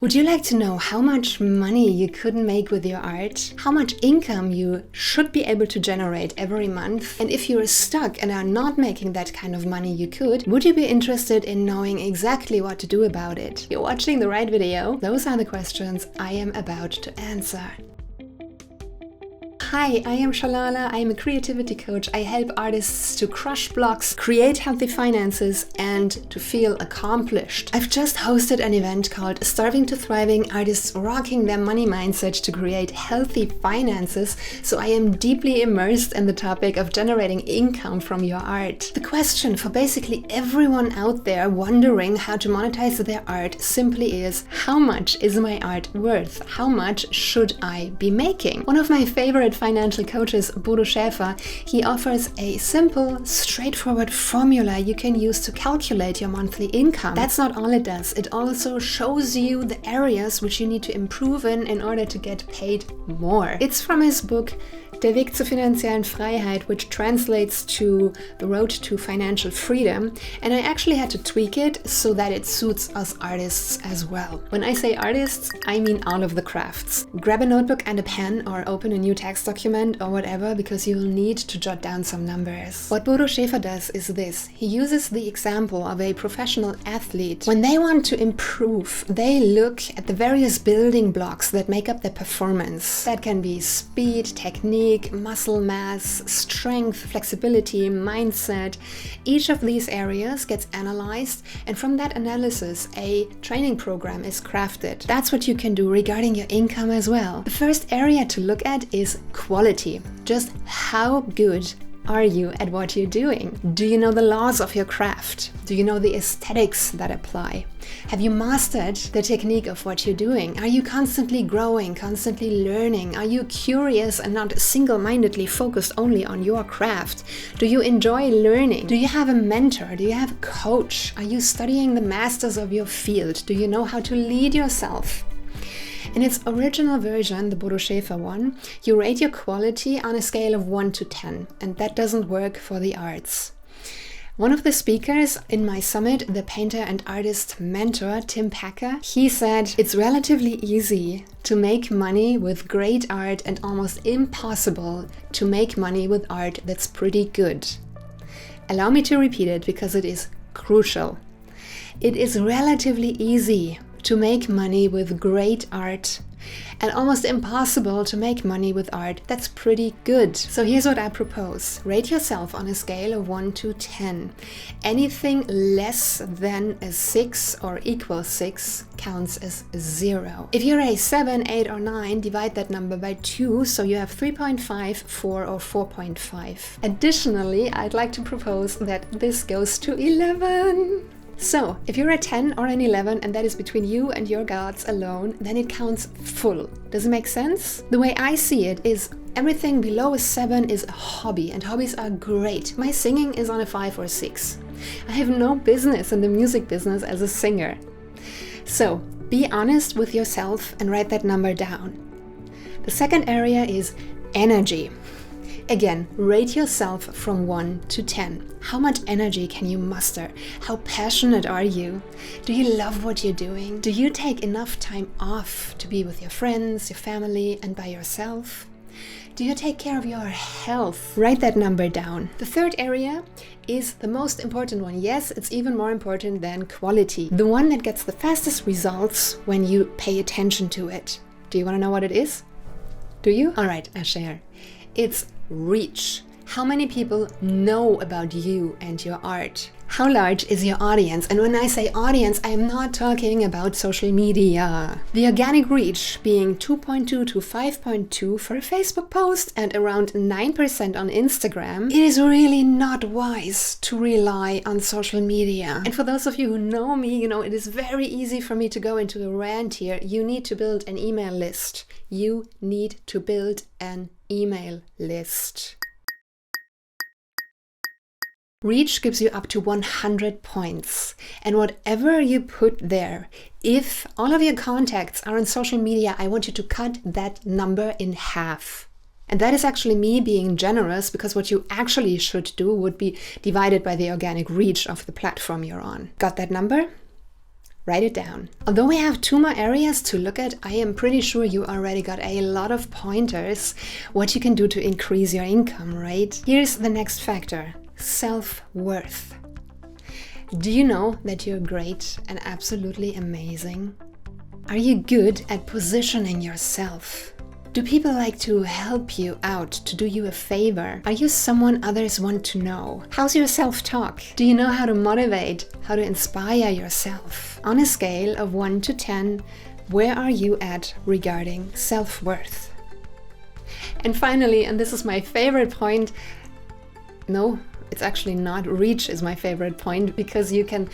Would you like to know how much money you could make with your art? How much income you should be able to generate every month? And if you're stuck and are not making that kind of money you could, would you be interested in knowing exactly what to do about it? You're watching the right video. Those are the questions I am about to answer. Hi, I am Shallalla. I am a creativity coach. I help artists to crush blocks, create healthy finances, and to feel accomplished. I've just hosted an event called Starving to Thriving, Artists Rocking Their Money Mindset to Create Healthy Finances, so I am deeply immersed in the topic of generating income from your art. The question for basically everyone out there wondering how to monetize their art simply is, how much is my art worth? How much should I be making? One of my favorite financial coaches, Bodo Schäfer, he offers a simple, straightforward formula you can use to calculate your monthly income. That's not all it does. It also shows you the areas which you need to improve in order to get paid more. It's from his book Der Weg zur finanziellen Freiheit, which translates to The Road to Financial Freedom, and I actually had to tweak it so that it suits us artists as well. When I say artists, I mean all of the crafts. Grab a notebook and a pen or open a new text document or whatever, because you will need to jot down some numbers. What Bodo Schäfer does is this. He uses the example of a professional athlete. When they want to improve, they look at the various building blocks that make up their performance. That can be speed, technique, muscle mass, strength, flexibility, mindset. Each of these areas gets analyzed, and from that analysis, a training program is crafted. That's what you can do regarding your income as well. The first area to look at is quality. Just how good are you at what you're doing? Do you know the laws of your craft? Do you know the aesthetics that apply? Have you mastered the technique of what you're doing? Are you constantly growing, constantly learning? Are you curious and not single-mindedly focused only on your craft? Do you enjoy learning? Do you have a mentor? Do you have a coach? Are you studying the masters of your field? Do you know how to lead yourself? In its original version, the Bodo Schäfer one, you rate your quality on a scale of 1 to 10, and that doesn't work for the arts. One of the speakers in my summit, the painter and artist mentor, Tim Packer, he said, it's relatively easy to make money with great art and almost impossible to make money with art that's pretty good. Allow me to repeat it because it is crucial. It is relatively easy to make money with great art and almost impossible to make money with art that's pretty good. So here's what I propose. Rate yourself on a scale of 1 to 10. Anything less than a 6 or equals 6 counts as 0. If you're a 7, 8 or 9, divide that number by 2, so you have 3.5, 4 or 4.5. Additionally, I'd like to propose that this goes to 11. So, if you're a 10 or an 11 and that is between you and your gods alone, then it counts full. Does it make sense? The way I see it is everything below a 7 is a hobby, and hobbies are great. My singing is on a 5 or 6. I have no business in the music business as a singer. So, be honest with yourself and write that number down. The second area is energy. Again, rate yourself from 1 to 10. How much energy can you muster? How passionate are you? Do you love what you're doing? Do you take enough time off to be with your friends, your family, and by yourself? Do you take care of your health? Write that number down. The third area is the most important one. Yes, it's even more important than quality. The one that gets the fastest results when you pay attention to it. Do you want to know what it is? Do you? All right, I'll share. It's reach. How many people know about you and your art? How large is your audience? And when I say audience, I am not talking about social media. The organic reach being 2.2 to 5.2 for a Facebook post and around 9% on Instagram, it is really not wise to rely on social media. And for those of you who know me, it is very easy for me to go into a rant here. You need to build an email list. You need to build an email list. Reach gives you up to 100 points. And whatever you put there, if all of your contacts are on social media, I want you to cut that number in half. And that is actually me being generous, because what you actually should do would be divided by the organic reach of the platform you're on. Got that number? Write it down. Although we have 2 more areas to look at, I am pretty sure you already got a lot of pointers what you can do to increase your income, right? Here's the next factor: self-worth. Do you know that you're great and absolutely amazing? Are you good at positioning yourself? Do people like to help you out, to do you a favor? Are you someone others want to know? How's your self-talk? Do you know how to motivate, how to inspire yourself? On a scale of 1 to 10, where are you at regarding self-worth? And finally, and this is my favorite point, no, it's actually not. Reach is my favorite point, because you can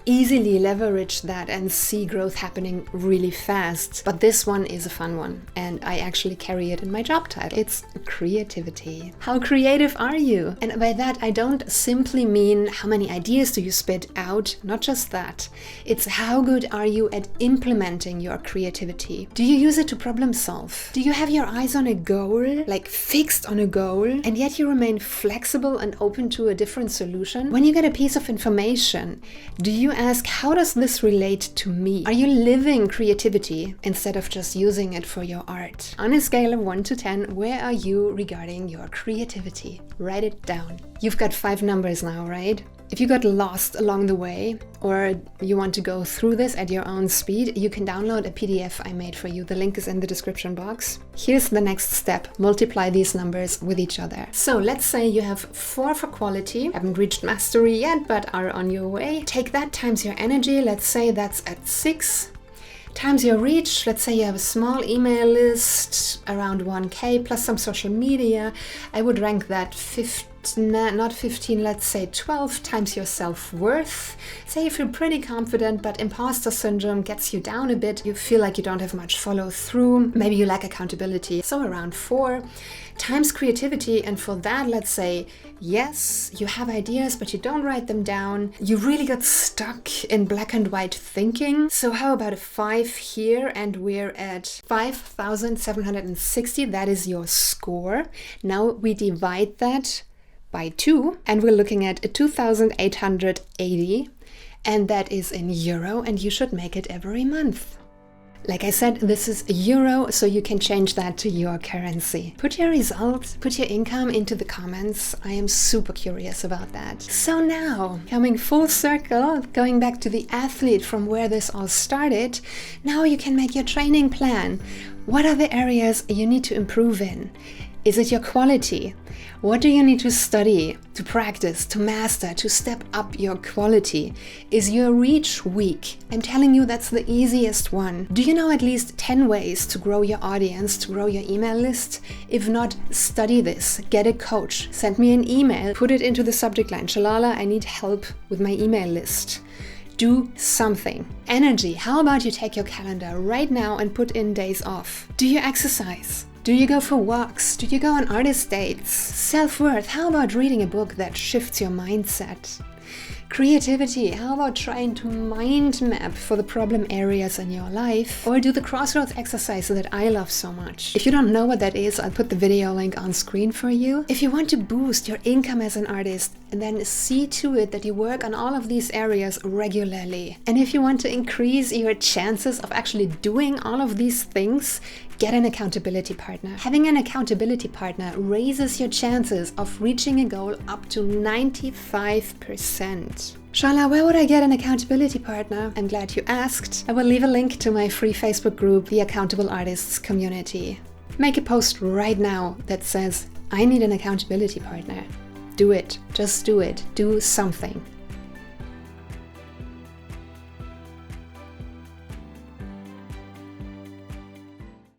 easily leverage that and see growth happening really fast. But this one is a fun one, and I actually carry it in my job title. It's creativity. How creative are you? And by that, I don't simply mean how many ideas do you spit out, not just that. It's how good are you at implementing your creativity? Do you use it to problem solve? Do you have your eyes on a goal, like fixed on a goal, and yet you remain flexible and open to a different solution? When you get a piece of information, do you ask, how does this relate to me? Are you living creativity instead of just using it for your art? On a scale of 1 to 10, where are you regarding your creativity? Write it down. You've got 5 numbers now, right? If you got lost along the way, or you want to go through this at your own speed, you can download a PDF I made for you. The link is in the description box. Here's the next step. Multiply these numbers with each other. So let's say you have 4 for quality, haven't reached mastery yet, but are on your way. Take that times your energy. Let's say that's at 6. Times your reach. Let's say you have a small email list, around 1K, plus some social media. I would rank that 15, let's say 12 times your self-worth. Say you feel pretty confident, but imposter syndrome gets you down a bit. You feel like you don't have much follow through. Maybe you lack accountability. So around 4 times creativity. And for that, let's say, yes, you have ideas, but you don't write them down. You really got stuck in black and white thinking. So how about a 5 here? And we're at 5,760. That is your score. Now we divide that by 2, and we're looking at 2,880, and that is in euro, and you should make it every month. Like I said, this is euro, so you can change that to your currency. Put your results, put your income into the comments. I am super curious about that. So now, coming full circle, going back to the athlete from where this all started, now you can make your training plan. What are the areas you need to improve in? Is it your quality? What do you need to study, to practice, to master, to step up your quality? Is your reach weak? I'm telling you, that's the easiest one. Do you know at least 10 ways to grow your audience, to grow your email list? If not, study this. Get a coach. Send me an email. Put it into the subject line. Shallalla, I need help with my email list. Do something. Energy. How about you take your calendar right now and put in days off? Do you exercise? Do you go for walks? Do you go on artist dates? Self-worth. How about reading a book that shifts your mindset? Creativity. How about trying to mind map for the problem areas in your life? Or do the crossroads exercise that I love so much. If you don't know what that is, I'll put the video link on screen for you. If you want to boost your income as an artist, and then see to it that you work on all of these areas regularly. And if you want to increase your chances of actually doing all of these things, get an accountability partner. Having an accountability partner raises your chances of reaching a goal up to 95%. Shallalla, where would I get an accountability partner? I'm glad you asked. I will leave a link to my free Facebook group, the Accountable Artists Community. Make a post right now that says, I need an accountability partner. Do it. Just do it. Do something.